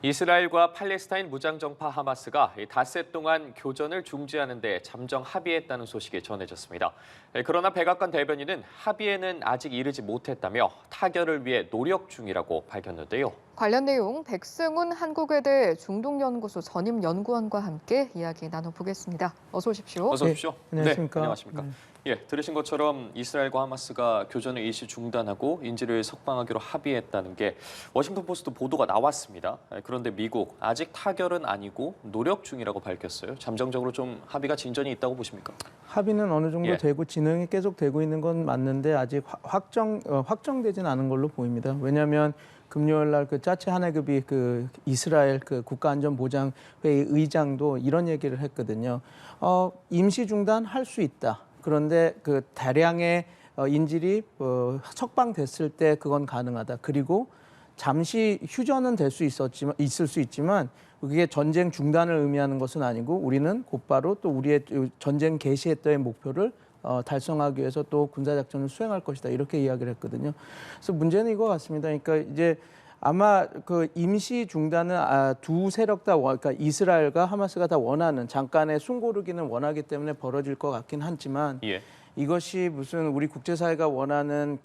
이스라엘과 팔레스타인 무장정파 하마스가 닷새 동안 교전을 중지하는 데 잠정 합의했다는 소식이 전해졌습니다. 그러나 백악관 대변인은 합의에는 아직 이르지 못했다며 타결을 위해 노력 중이라고 밝혔는데요. 관련 내용 백승훈 한국외대 중동연구소 전임 연구원과 함께 이야기 나눠보겠습니다. 어서 오십시오. 어서 오십시오. 네, 안녕하십니까. 안녕하십니까. 예, 들으신 것처럼 이스라엘과 하마스가 교전을 일시 중단하고 인질을 석방하기로 합의했다는 게 워싱턴 포스트 보도가 나왔습니다. 그런데 미국 아직 타결은 아니고 노력 중이라고 밝혔어요. 잠정적으로 좀 합의가 진전이 있다고 보십니까? 합의는 어느 정도 예. 되고 진행이 계속 되고 있는 건 맞는데 아직 확정되지는 않은 걸로 보입니다. 왜냐하면 금요일 날 그 짜치 하네그비 그 이스라엘 그 국가안전보장회의 의장도 이런 얘기를 했거든요. 임시 중단할 수 있다. 그런데 그 다량의 인질이 석방됐을 때 그건 가능하다. 그리고 잠시 휴전은 있을 수 있지만 그게 전쟁 중단을 의미하는 것은 아니고 우리는 곧바로 또 우리의 전쟁 개시했던 목표를 달성하기 위해서 또 군사작전을 수행할 것이다. 이렇게 이야기를 했거든요. 그래서 문제는 이거 같습니다. 그러니까 이제 아마 그 임시 중단은 두 세력 다 그러니까 이스라엘과 하마스가 다 원하는 잠깐의 숨고르기는 원하기 때문에 벌어질 것 같긴 하지만 예. 이것이 무슨 우리 국제사회가 원하는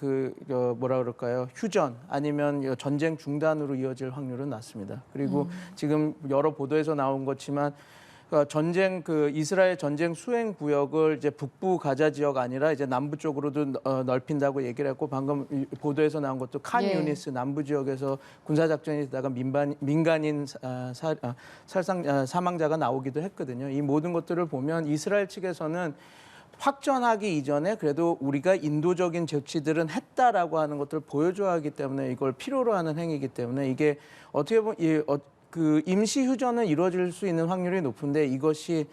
뭐라 그럴까요? 휴전 아니면 전쟁 중단으로 이어질 확률은 낮습니다. 그리고 지금 여러 보도에서 나온 것지만 이스라엘 전쟁 수행 구역을 이제 북부 가자 지역 아니라 이제 남부 쪽으로도 넓힌다고 얘기를 했고 방금 보도에서 나온 것도 칸 예. 유니스 남부 지역에서 군사 작전이 있다가 민간인 사망자가 나오기도 했거든요. 이 모든 것들을 보면 이스라엘 측에서는 확전하기 이전에 그래도 우리가 인도적인 조치들은 했다라고 하는 것들을 보여줘야 하기 때문에 이걸 필요로 하는 행위이기 때문에 이게 어떻게 보면 그 임시 휴전은 이루어질 수 있는 확률이 높은데 이것이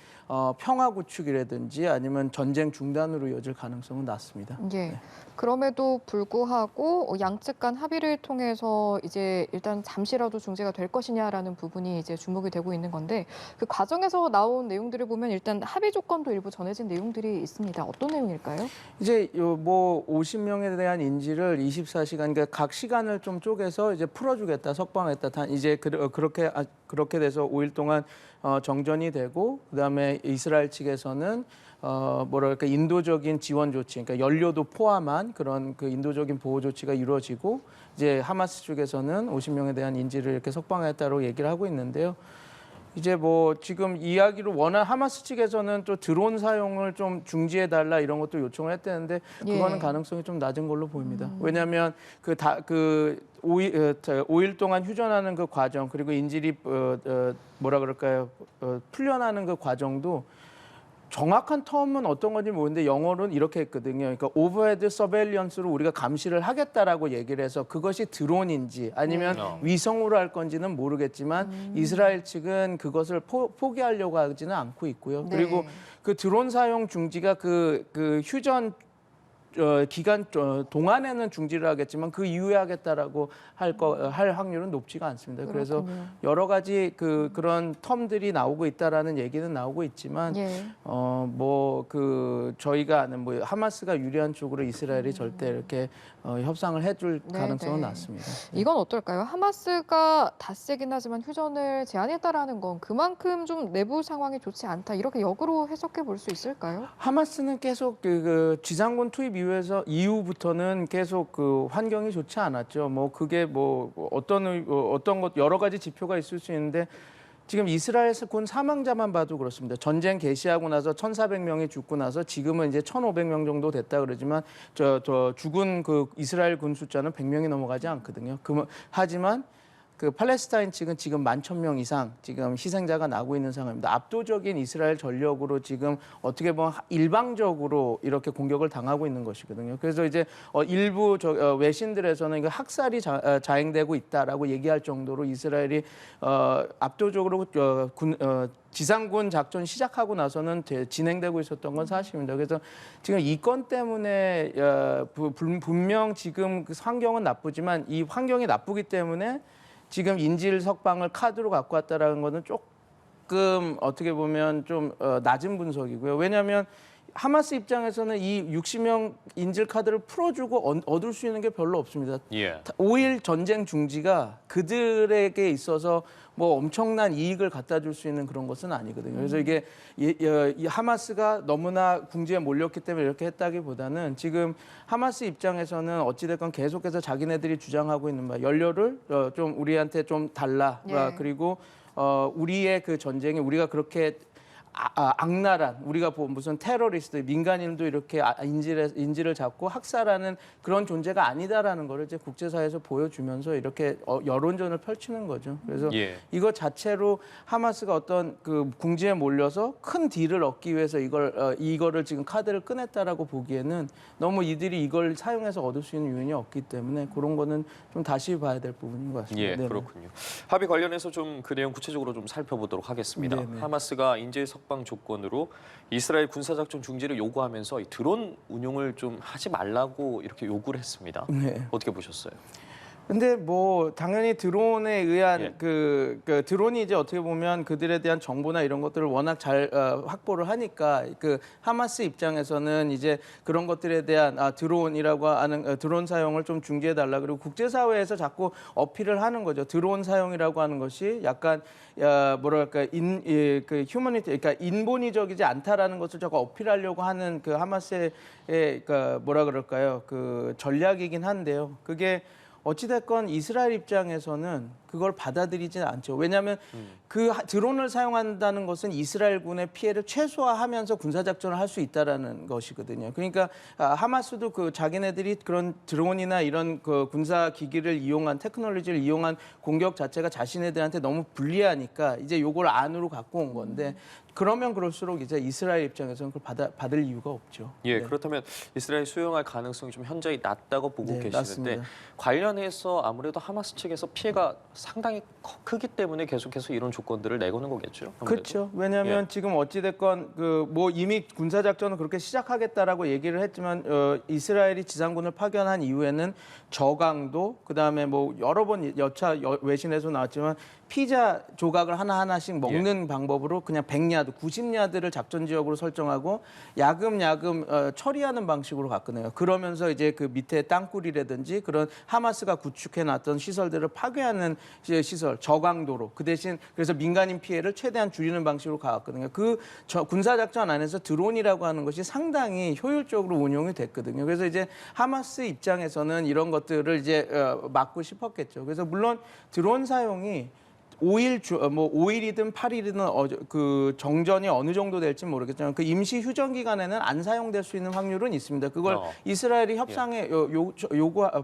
평화 구축이라든지 아니면 전쟁 중단으로 이어질 가능성은 낮습니다. 예. 네. 그럼에도 불구하고 양측 간 합의를 통해서 이제 일단 잠시라도 중재가 될 것이냐라는 부분이 이제 주목이 되고 있는 건데 그 과정에서 나온 내용들을 보면 일단 합의 조건도 일부 전해진 내용들이 있습니다. 어떤 내용일까요? 이제 뭐 50명에 대한 인질을 24시간 그러니까 각 시간을 좀 쪼개서 이제 풀어주겠다, 석방했다. 이제 그렇게 돼서 5일 동안 정전이 되고 그다음에 이스라엘 측에서는 뭐랄까 인도적인 지원 조치, 그러니까 연료도 포함한 그런 그 인도적인 보호 조치가 이루어지고 이제 하마스 쪽에서는 50명에 대한 인질을 이렇게 석방했다고 얘기를 하고 있는데요. 이제 뭐 지금 이야기로 하마스 측에서는 또 드론 사용을 좀 중지해 달라 이런 것도 요청을 했다는데 그거는 예. 가능성이 좀 낮은 걸로 보입니다. 왜냐하면 그 5일 동안 휴전하는 그 과정 그리고 인질이 뭐라 그럴까요? 풀려나는 그 과정도 정확한 텀은 어떤 건지 모르는데 영어로는 이렇게 했거든요. 그러니까 오버헤드 서베일런스로 우리가 감시를 하겠다라고 얘기를 해서 그것이 드론인지 아니면 위성으로 할 건지는 모르겠지만 이스라엘 측은 그것을 포기하려고 하지는 않고 있고요. 네. 그리고 그 드론 사용 중지가 그 휴전 기간 동안에는 중지를 하겠지만 그 이후에 하겠다라고 할 확률은 높지가 않습니다. 그래서 그렇군요. 여러 가지 그런 텀들이 나오고 있다라는 얘기는 나오고 있지만 예. 저희가 아는 뭐 하마스가 유리한 쪽으로 이스라엘이 절대 이렇게 협상을 해줄 가능성은 네. 낮습니다. 이건 어떨까요? 하마스가 닷새긴 하지만 휴전을 제안했다라는 건 그만큼 좀 내부 상황이 좋지 않다. 이렇게 역으로 해석해 볼 수 있을까요? 하마스는 계속 그 지상군 투입 이후부터는 계속 그 환경이 좋지 않았죠. 뭐 그게 뭐 어떤 것 여러 가지 지표가 있을 수 있는데 지금 이스라엘 군 사망자만 봐도 그렇습니다. 전쟁 개시하고 나서 1,400명이 죽고 나서 지금은 이제 1,500명 정도 됐다 그러지만 죽은 그 이스라엘 군 숫자는 100명이 넘어가지 않거든요. 하지만 그 팔레스타인 측은 지금 11,000명 이상 지금 희생자가 나고 있는 상황입니다. 압도적인 이스라엘 전력으로 지금 어떻게 보면 일방적으로 이렇게 공격을 당하고 있는 것이거든요. 그래서 이제 일부 외신들에서는 이거 학살이 자행되고 있다라고 얘기할 정도로 이스라엘이 압도적으로 지상군 작전 시작하고 나서는 진행되고 있었던 건 사실입니다. 그래서 지금 이 건 때문에 분명 지금 그 환경은 나쁘지만 이 환경이 나쁘기 때문에 지금 인질 석방을 카드로 갖고 왔다라는 거는 조금 어떻게 보면 좀 낮은 분석이고요. 왜냐하면 하마스 입장에서는 이 60명 인질 카드를 풀어주고 얻을 수 있는 게 별로 없습니다. 예. 5일 전쟁 중지가 그들에게 있어서 뭐 엄청난 이익을 갖다 줄 수 있는 그런 것은 아니거든요. 그래서 이게 이 하마스가 너무나 궁지에 몰렸기 때문에 이렇게 했다기보다는 지금 하마스 입장에서는 어찌됐건 계속해서 자기네들이 주장하고 있는 바 연료를 좀 우리한테 좀 달라. 예. 그리고 우리의 그 전쟁이 우리가 그렇게 악랄한 우리가 무슨 테러리스트 민간인도 이렇게 인질을 잡고 학살하는 그런 존재가 아니다라는 거를 이제 국제사회에서 보여주면서 이렇게 여론전을 펼치는 거죠. 그래서 예. 이거 자체로 하마스가 어떤 그 궁지에 몰려서 큰 딜을 얻기 위해서 이거를 지금 카드를 꺼냈다라고 보기에는 너무 이들이 이걸 사용해서 얻을 수 있는 요인이 없기 때문에 그런 거는 좀 다시 봐야 될 부분인 것 같습니다. 예, 네네. 그렇군요. 합의 관련해서 좀 그 내용 구체적으로 좀 살펴보도록 하겠습니다. 네네. 하마스가 인질 석방 조건으로 이스라엘 군사작전 중지를 요구하면서 이 드론 운용을 좀 하지 말라고 이렇게 요구를 했습니다. 네. 어떻게 보셨어요? 근데 뭐 당연히 드론에 의한 예. 그 드론이 이제 어떻게 보면 그들에 대한 정보나 이런 것들을 워낙 잘 확보를 하니까 그 하마스 입장에서는 이제 그런 것들에 대한 드론이라고 하는 드론 사용을 좀 중지해 달라 그리고 국제사회에서 자꾸 어필을 하는 거죠. 드론 사용이라고 하는 것이 약간 뭐랄까 그 휴머니티 그러니까 인본이적이지 않다라는 것을 자꾸 어필하려고 하는 그 하마스의 그 뭐라 그럴까요? 그 전략이긴 한데요. 그게 어찌됐건 이스라엘 입장에서는 그걸 받아들이지는 않죠. 왜냐하면 그 드론을 사용한다는 것은 이스라엘군의 피해를 최소화하면서 군사작전을 할 수 있다라는 것이거든요. 그러니까 하마스도 그 자기네들이 그런 드론이나 이런 그 군사 기기를 이용한 테크놀로지를 이용한 공격 자체가 자신네들한테 너무 불리하니까 이제 요걸 안으로 갖고 온 건데 그러면 그럴수록 이제 이스라엘 입장에서는 그걸 받을 이유가 없죠. 예, 네. 그렇다면 이스라엘 수용할 가능성이 좀 현저히 낮다고 보고 네, 계시는데 맞습니다. 관련해서 아무래도 하마스 측에서 피해가 상당히 크기 때문에 계속해서 이런 조건들을 내거는 거겠죠. 아무래도. 그렇죠. 왜냐하면 예. 지금 어찌됐건 그 뭐 이미 군사 작전을 그렇게 시작하겠다라고 얘기를 했지만 이스라엘이 지상군을 파견한 이후에는 저강도 그다음에 뭐 여러 번 여차 외신에서 나왔지만 피자 조각을 하나하나씩 먹는 방법으로 그냥 100야드, 90야드를 작전 지역으로 설정하고 야금야금 처리하는 방식으로 갔거든요. 그러면서 이제 그 밑에 땅굴이라든지 그런 하마스가 구축해놨던 시설들을 파괴하는 시설, 저강도로 그 대신 그래서 민간인 피해를 최대한 줄이는 방식으로 가왔거든요. 그 군사작전 안에서 드론이라고 하는 것이 상당히 효율적으로 운용이 됐거든요. 그래서 이제 하마스 입장에서는 이런 것들을 이제 막고 싶었겠죠. 그래서 물론 드론 사용이 5일이든 8일이든 그 정전이 어느 정도 될지 모르겠지만 그 임시 휴전 기간에는 안 사용될 수 있는 확률은 있습니다. 그걸 이스라엘이 협상에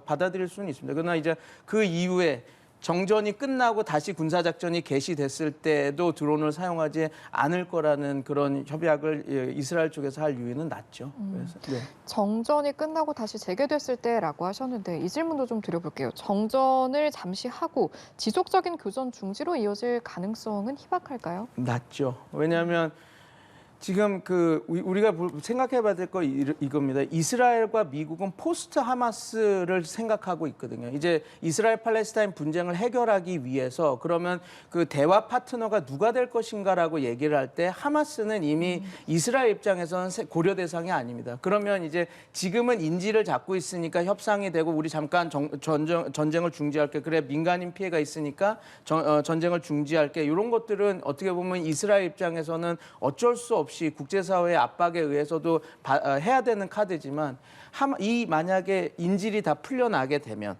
받아들일 수는 있습니다. 그러나 이제 그 이후에 정전이 끝나고 다시 군사작전이 개시됐을 때도 드론을 사용하지 않을 거라는 그런 협약을 이스라엘 쪽에서 할 유인은 낮죠. 그래서, 네. 정전이 끝나고 다시 재개됐을 때라고 하셨는데 이 질문도 좀 드려볼게요. 정전을 잠시 하고 지속적인 교전 중지로 이어질 가능성은 희박할까요? 낮죠. 왜냐하면 지금 그 우리가 생각해봐야 될 거 이겁니다. 이스라엘과 미국은 포스트 하마스를 생각하고 있거든요. 이제 이스라엘 팔레스타인 분쟁을 해결하기 위해서 그러면 그 대화 파트너가 누가 될 것인가라고 얘기를 할 때 하마스는 이미 이스라엘 입장에서는 고려 대상이 아닙니다. 그러면 이제 지금은 인질을 잡고 있으니까 협상이 되고 우리 잠깐 전쟁을 중지할게. 그래 민간인 피해가 있으니까 전쟁을 중지할게. 이런 것들은 어떻게 보면 이스라엘 입장에서는 어쩔 수 없이 국제사회의 압박에 의해서도 해야 되는 카드지만 이 만약에 인질이 다 풀려나게 되면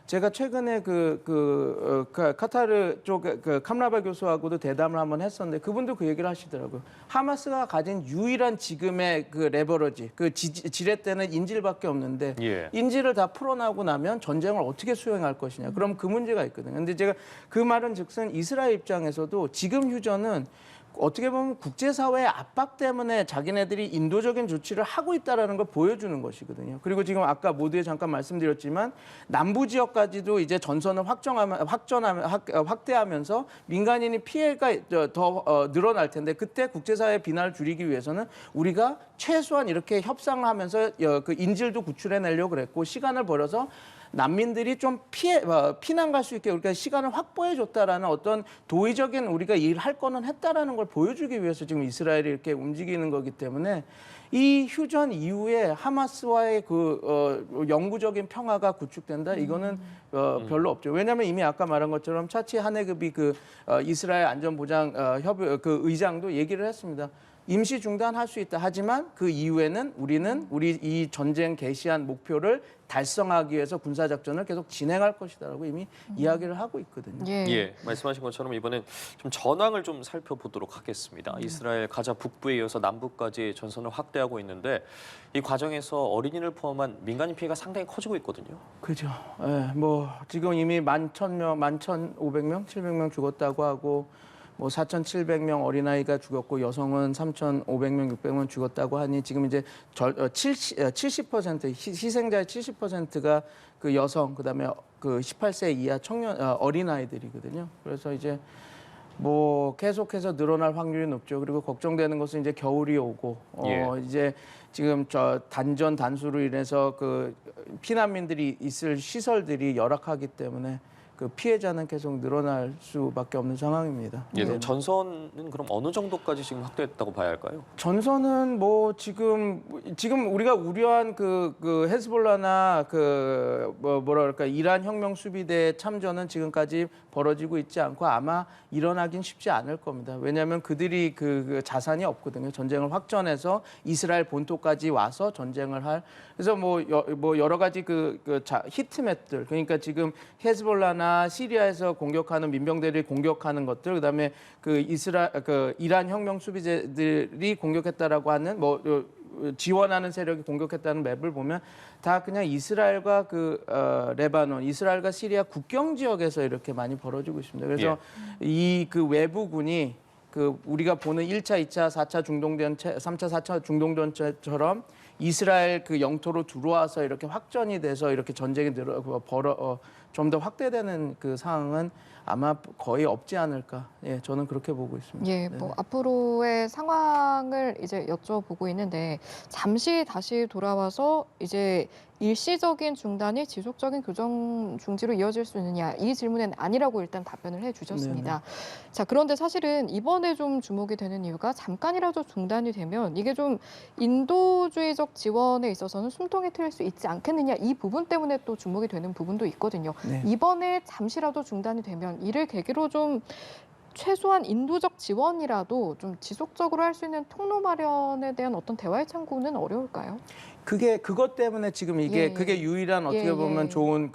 제가 최근에 카타르 쪽 그 캄라바 교수하고도 대담을 한번 했었는데 그분도 그 얘기를 하시더라고요. 하마스가 가진 유일한 지금의 그 레버러지, 그 지렛대는 인질밖에 없는데 인질을 다 풀어나고 나면 전쟁을 어떻게 수행할 것이냐. 그럼 그 문제가 있거든요. 근데 제가 그 말은 즉슨 이스라엘 입장에서도 지금 휴전은 어떻게 보면 국제사회의 압박 때문에 자기네들이 인도적인 조치를 하고 있다는 걸 보여주는 것이거든요. 그리고 지금 아까 모두에 잠깐 말씀드렸지만 남부 지역까지도 이제 전선을 확대하면서 민간인이 피해가 더 늘어날 텐데 그때 국제사회의 비난을 줄이기 위해서는 우리가 최소한 이렇게 협상을 하면서 그 인질도 구출해내려고 그랬고 시간을 벌여서 난민들이 좀 피난 갈 수 있게 우리가 시간을 확보해 줬다라는 어떤 도의적인 우리가 일할 거는 했다라는 걸 보여주기 위해서 지금 이스라엘이 이렇게 움직이는 거기 때문에 이 휴전 이후에 하마스와의 그 영구적인 평화가 구축된다. 이거는 별로 없죠. 왜냐하면 이미 아까 말한 것처럼 차치 하네급이 그 이스라엘 안전보장 협의 그 의장도 얘기를 했습니다. 임시 중단할 수 있다. 하지만 그 이후에는 우리 이 전쟁 개시한 목표를 달성하기 위해서 군사작전을 계속 진행할 것이다라고 이미 이야기를 하고 있거든요. 예, 말씀하신 것처럼 이번엔 좀 전황을 좀 살펴보도록 하겠습니다. 이스라엘 가자 북부에 이어서 남부까지 전선을 확대하고 있는데 이 과정에서 어린이를 포함한 민간인 피해가 상당히 커지고 있거든요. 그죠. 예, 뭐 지금 이미 11,000명, 11,500명, 700명 죽었다고 하고 뭐 4,700명 어린아이가 죽었고 여성은 3,500명, 600명 죽었다고 하니 지금 이제 70% 희생자의 70%가 그 여성 그다음에 그 18세 이하 청년 어린아이들이거든요. 그래서 이제 뭐 계속해서 늘어날 확률이 높죠. 그리고 걱정되는 것은 이제 겨울이 오고 이제 지금 저 단전 단수로 인해서 그 피난민들이 있을 시설들이 열악하기 때문에 그 피해자는 계속 늘어날 수밖에 없는 상황입니다. 예, 그럼 전선은 그럼 어느 정도까지 지금 확대했다고 봐야 할까요? 전선은 뭐 지금 우리가 우려한 그 헤즈볼라나 그 뭐랄까 이란 혁명 수비대 참전은 지금까지 벌어지고 있지 않고 아마 일어나긴 쉽지 않을 겁니다. 왜냐하면 그들이 그 자산이 없거든요. 전쟁을 확전해서 이스라엘 본토까지 와서 전쟁을 할. 그래서 뭐 여러 가지 히트맵들 그러니까 지금 헤즈볼라나 시리아에서 공격하는 민병대를 공격하는 것들 그다음에 그 이란 혁명 수비대들이 공격했다라고 하는 지원하는 세력이 공격했다는 맵을 보면 다 그냥 이스라엘과 레바논, 이스라엘과 시리아 국경 지역에서 이렇게 많이 벌어지고 있습니다. 그래서 이 그 외부군이 그 우리가 보는 1차, 2차, 4차 중동전체, 3차, 4차 중동전체처럼 이스라엘 그 영토로 들어와서 이렇게 확전이 돼서 이렇게 전쟁이 좀 더 확대되는 그 상황은 아마 거의 없지 않을까. 예, 저는 그렇게 보고 있습니다. 예, 뭐 앞으로의 상황을 이제 여쭤보고 있는데 잠시 다시 돌아와서 이제 일시적인 중단이 지속적인 교전 중지로 이어질 수 있느냐 이 질문에는 아니라고 일단 답변을 해주셨습니다. 자, 그런데 사실은 이번에 좀 주목이 되는 이유가 잠깐이라도 중단이 되면 이게 좀 인도주의적 지원에 있어서는 숨통이 트일 수 있지 않겠느냐 이 부분 때문에 또 주목이 되는 부분도 있거든요. 네. 이번에 잠시라도 중단이 되면 이를 계기로 좀 최소한 인도적 지원이라도 좀 지속적으로 할 수 있는 통로 마련에 대한 어떤 대화의 창구는 어려울까요? 그것 때문에 지금 그게 유일한 어떻게 보면 좋은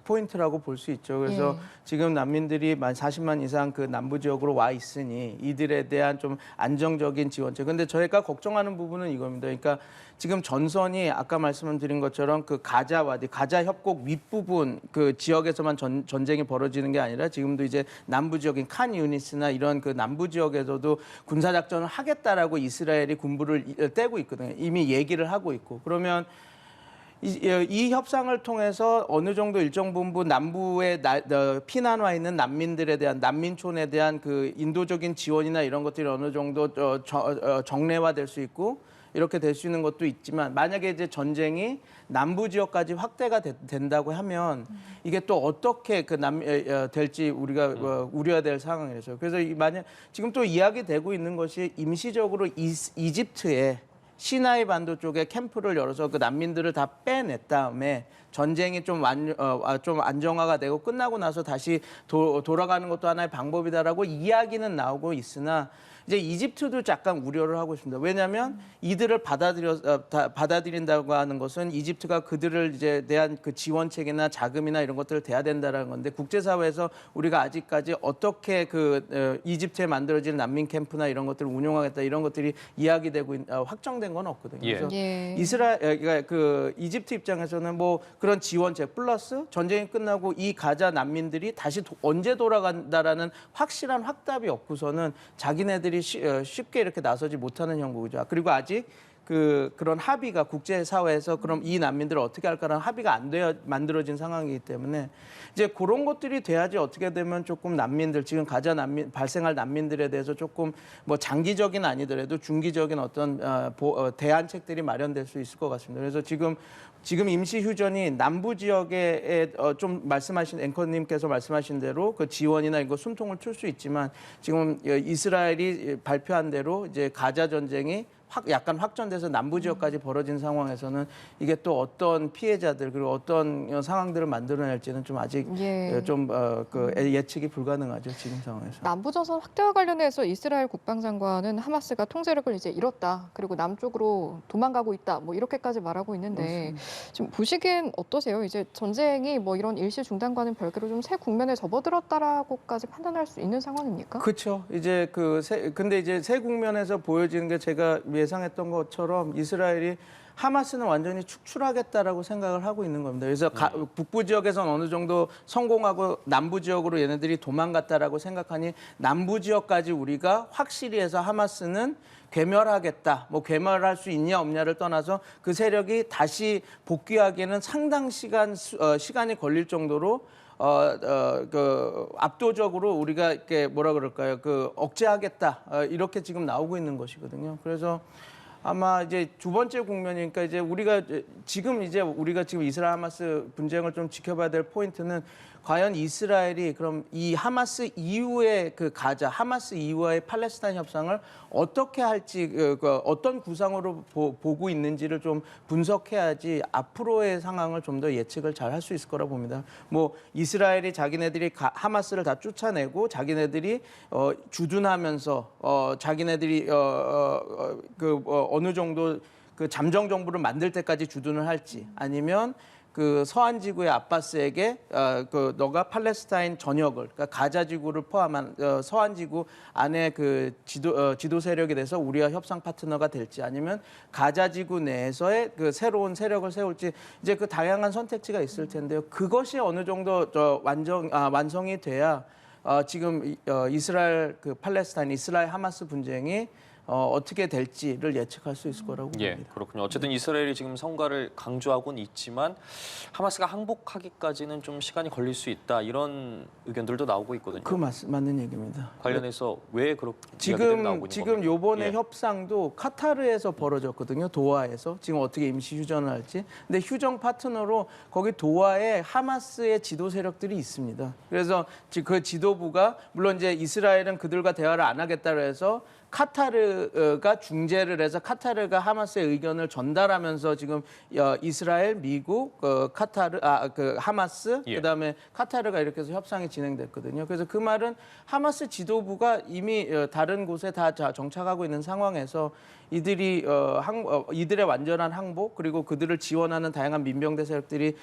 포인트라고 볼 수 있죠. 그래서 지금 난민들이 40만 이상 그 남부 지역으로 와 있으니 이들에 대한 좀 안정적인 지원책. 근데 저희가 걱정하는 부분은 이겁니다. 그러니까 지금 전선이 아까 말씀드린 것처럼 그 가자 협곡 윗부분 그 지역에서만 전쟁이 벌어지는 게 아니라 지금도 이제 남부 지역인 칸 유니스나 이런 그 남부 지역에서도 군사 작전을 하겠다라고 이스라엘이 군부를 떼고 있거든요. 이미 얘기를 하고 있고 그러면 이 협상을 통해서 어느 정도 일정 부분 남부에 피난 와 있는 난민들에 대한 난민촌에 대한 그 인도적인 지원이나 이런 것들이 어느 정도 정례화될 수 있고 이렇게 될 수 있는 것도 있지만 만약에 이제 전쟁이 남부 지역까지 확대가 된다고 하면 이게 또 어떻게 될지 우리가 우려해야 될 상황이라서 그래서 만약 지금 또 이야기되고 있는 것이 임시적으로 이집트에 시나이 반도 쪽에 캠프를 열어서 그 난민들을 다 빼낸 다음에 전쟁이 좀 안정화가 되고 끝나고 나서 다시 돌아가는 것도 하나의 방법이다라고 이야기는 나오고 있으나 이제 이집트도 약간 우려를 하고 있습니다. 왜냐하면 이들을 받아들인다고 하는 것은 이집트가 그들을 이제 대한 그 지원책이나 자금이나 이런 것들을 대야 된다는 건데 국제사회에서 우리가 아직까지 어떻게 이집트에 만들어진 난민 캠프나 이런 것들을 운영하겠다 이런 것들이 이야기되고 확정된 건 없거든요. 그래서 이집트 입장에서는 뭐 그런 지원책 플러스 전쟁이 끝나고 이 가자 난민들이 다시 언제 돌아간다라는 확실한 확답이 없고서는 자기네들이 쉽게 이렇게 나서지 못하는 형국이죠. 그리고 아직 그런 합의가 국제사회에서 그럼 이 난민들을 어떻게 할까라는 합의가 안 되어 만들어진 상황이기 때문에 이제 그런 것들이 돼야지 어떻게 되면 조금 난민들 지금 가자 난민 발생할 난민들에 대해서 조금 뭐 장기적인 아니더라도 중기적인 어떤 대안책들이 마련될 수 있을 것 같습니다. 그래서 지금 임시 휴전이 남부 지역에 좀 말씀하신 앵커님께서 말씀하신 대로 그 지원이나 이거 숨통을 틀 수 있지만 지금 이스라엘이 발표한 대로 이제 가자 전쟁이 약간 확전돼서 남부 지역까지 벌어진 상황에서는 이게 또 어떤 피해자들 그리고 어떤 상황들을 만들어낼지는 좀 아직 좀 예측이 불가능하죠 지금 상황에서. 남부전선 확대와 관련해서 이스라엘 국방장관은 하마스가 통제력을 이제 잃었다. 그리고 남쪽으로 도망가고 있다. 뭐 이렇게까지 말하고 있는데 지금 보시기엔 어떠세요? 이제 전쟁이 뭐 이런 일시 중단과는 별개로 좀 새 국면에 접어들었다라고까지 판단할 수 있는 상황입니까? 그렇죠. 이제 근데 이제 새 국면에서 보여지는 게 제가 예상했던 것처럼 이스라엘이 하마스는 완전히 축출하겠다라고 생각을 하고 있는 겁니다. 그래서 북부 지역에서는 어느 정도 성공하고 남부 지역으로 얘네들이 도망갔다라고 생각하니 남부 지역까지 우리가 확실히 해서 하마스는 괴멸하겠다. 뭐 괴멸할 수 있냐 없냐를 떠나서 그 세력이 다시 복귀하기에는 상당 시간이 걸릴 정도로 압도적으로 우리가 이렇게 뭐라 그럴까요? 억제하겠다. 이렇게 지금 나오고 있는 것이거든요. 그래서 아마 이제 두 번째 국면이니까 이제 우리가 지금 이스라엘 하마스 분쟁을 좀 지켜봐야 될 포인트는 과연 이스라엘이 그럼 이 하마스 이후의 하마스 이후의 팔레스타인 협상을 어떻게 할지 어떤 구상으로 보고 있는지를 좀 분석해야지 앞으로의 상황을 좀 더 예측을 잘 할 수 있을 거라 봅니다. 뭐 이스라엘이 자기네들이 하마스를 다 쫓아내고 자기네들이 주둔하면서 자기네들이 어느 정도 잠정 정부를 만들 때까지 주둔을 할지 아니면 서한 지구의 아바스에게 너가 팔레스타인 전역을 그러니까 가자 지구를 포함한 서한 지구 안에 지도 세력에 대해서 우리와 협상 파트너가 될지 아니면 가자 지구 내에서의 새로운 세력을 세울지 이제 다양한 선택지가 있을 텐데요. 그것이 어느 정도 완성이 돼야 지금 이스라엘 팔레스타인 이스라엘 하마스 분쟁이 어떻게 될지를 예측할 수 있을 거라고 봅니다. 예, 그렇군요. 어쨌든 이스라엘이 지금 성과를 강조하고는 있지만 하마스가 항복하기까지는 좀 시간이 걸릴 수 있다 이런 의견들도 나오고 있거든요. 맞는 얘기입니다. 관련해서 왜 그렇게 이야기들이 나오고 있는 지금 겁니까? 요번에 협상도 카타르에서 벌어졌거든요. 도하에서 지금 어떻게 임시 휴전을 할지. 근데 휴전 파트너로 거기 도하에 하마스의 지도 세력들이 있습니다. 그래서 그 지도부가 물론 이제 이스라엘은 그들과 대화를 안 하겠다고 해서 카타르가 중재를 해서 카타르가 하마스의 의견을 전달하면서 지금 이스라엘, 미국, 하마스, 그다음에 카타르가 이렇게 해서 협상이 진행됐거든요. 그래서 그 말은 하마스 지도부가 이미 다른 곳에 다 정착하고 있는 상황에서 이들의 완전한 항복 그리고 그들을 지원하는 다양한 민병대 세력들이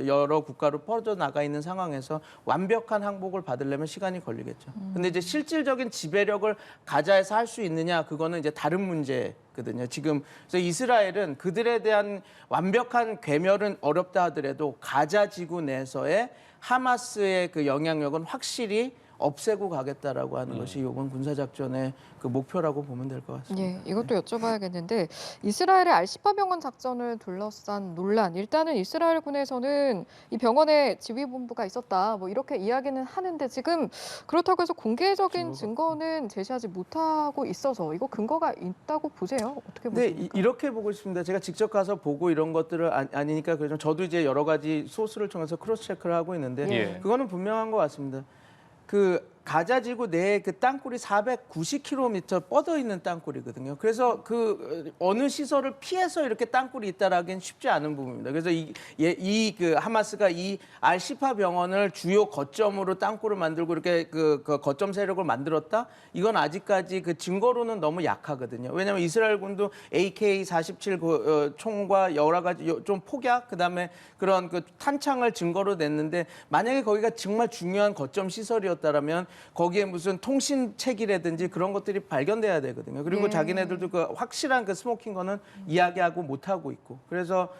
여러 국가로 퍼져나가 있는 상황에서 완벽한 항복을 받으려면 시간이 걸리겠죠. 근데 이제 실질적인 지배력을 가자에서 할 수 있느냐 그거는 이제 다른 문제거든요. 지금 그래서 이스라엘은 그들에 대한 완벽한 괴멸은 어렵다 하더라도 가자 지구 내에서의 하마스의 영향력은 확실히 없애고 가겠다라고 하는 것이 이번 군사작전의 목표라고 보면 될 것 같습니다. 예, 이것도 여쭤봐야겠는데 이스라엘의 알시파 병원 작전을 둘러싼 논란. 일단은 이스라엘군에서는 이 병원에 지휘본부가 있었다. 뭐 이렇게 이야기는 하는데 지금 그렇다고 해서 공개적인 증거는 제시하지 못하고 있어서 이거 근거가 있다고 보세요? 어떻게 보십니까? 네, 이렇게 보고 있습니다. 제가 직접 가서 보고 이런 것들을 아니니까 그래서 저도 이제 여러 가지 소스를 통해서 크로스 체크를 하고 있는데 그거는 분명한 것 같습니다. 가자 지구 내에 땅굴이 490km 뻗어 있는 땅굴이거든요. 그래서 어느 시설을 피해서 이렇게 땅굴이 있다라기엔 쉽지 않은 부분입니다. 그래서 하마스가 이 알시파 병원을 주요 거점으로 땅굴을 만들고 이렇게 거점 세력을 만들었다. 이건 아직까지 증거로는 너무 약하거든요. 왜냐하면 이스라엘군도 AK-47 총과 여러 가지 좀 폭약 그다음에 그런 탄창을 증거로 냈는데 만약에 거기가 정말 중요한 거점 시설이었다라면 거기에 무슨 통신책이라든지 그런 것들이 발견돼야 되거든요. 그리고 자기네들도 확실한 스모킹 거는 이야기하고 못하고 있고. 그래서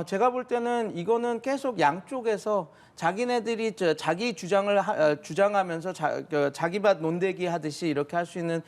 제가 볼 때는 이거는 계속 양쪽에서 자기네들이 자기 주장을 주장하면서 자기밭 논대기 하듯이 이렇게 할 수 있는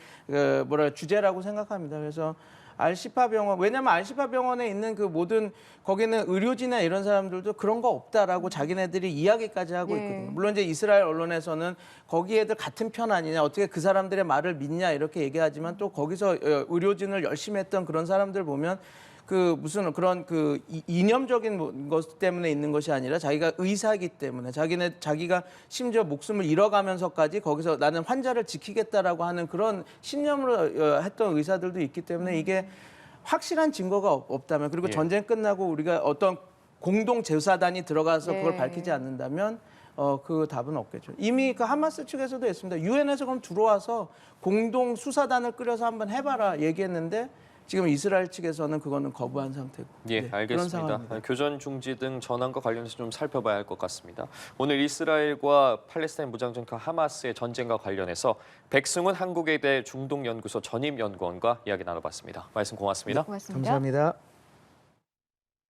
주제라고 생각합니다. 그래서 알시파 병원, 왜냐면 알시파 병원에 있는 그 모든 거기는 의료진이나 이런 사람들도 그런 거 없다라고 자기네들이 이야기까지 하고 네. 있거든요. 물론 이제 이스라엘 언론에서는 거기 애들 같은 편 아니냐, 어떻게 그 사람들의 말을 믿냐 이렇게 얘기하지만 또 거기서 의료진을 열심히 했던 그런 사람들 보면 그 무슨 그런 그 이념적인 것 때문에 있는 것이 아니라 자기가 의사이기 때문에 자기가 심지어 목숨을 잃어가면서까지 거기서 나는 환자를 지키겠다라고 하는 그런 신념으로 했던 의사들도 있기 때문에 이게 확실한 증거가 없다면 그리고 예. 전쟁 끝나고 우리가 어떤 공동 제사단이 들어가서 그걸 네. 밝히지 않는다면 그 답은 없겠죠. 이미 그 하마스 측에서도 했습니다. 유엔에서 그럼 들어와서 공동 수사단을 끌어서 한번 해봐라 얘기했는데 지금 이스라엘 측에서는 그거는 거부한 상태고. 예, 네, 그런 알겠습니다. 상황입니다. 교전 중지 등 전환과 관련해서 좀 살펴봐야 할 것 같습니다. 오늘 이스라엘과 팔레스타인 무장정권 하마스의 전쟁과 관련해서 백승훈 한국외대 중동연구소 전임연구원과 이야기 나눠봤습니다. 말씀 고맙습니다. 고맙습니다. 감사합니다.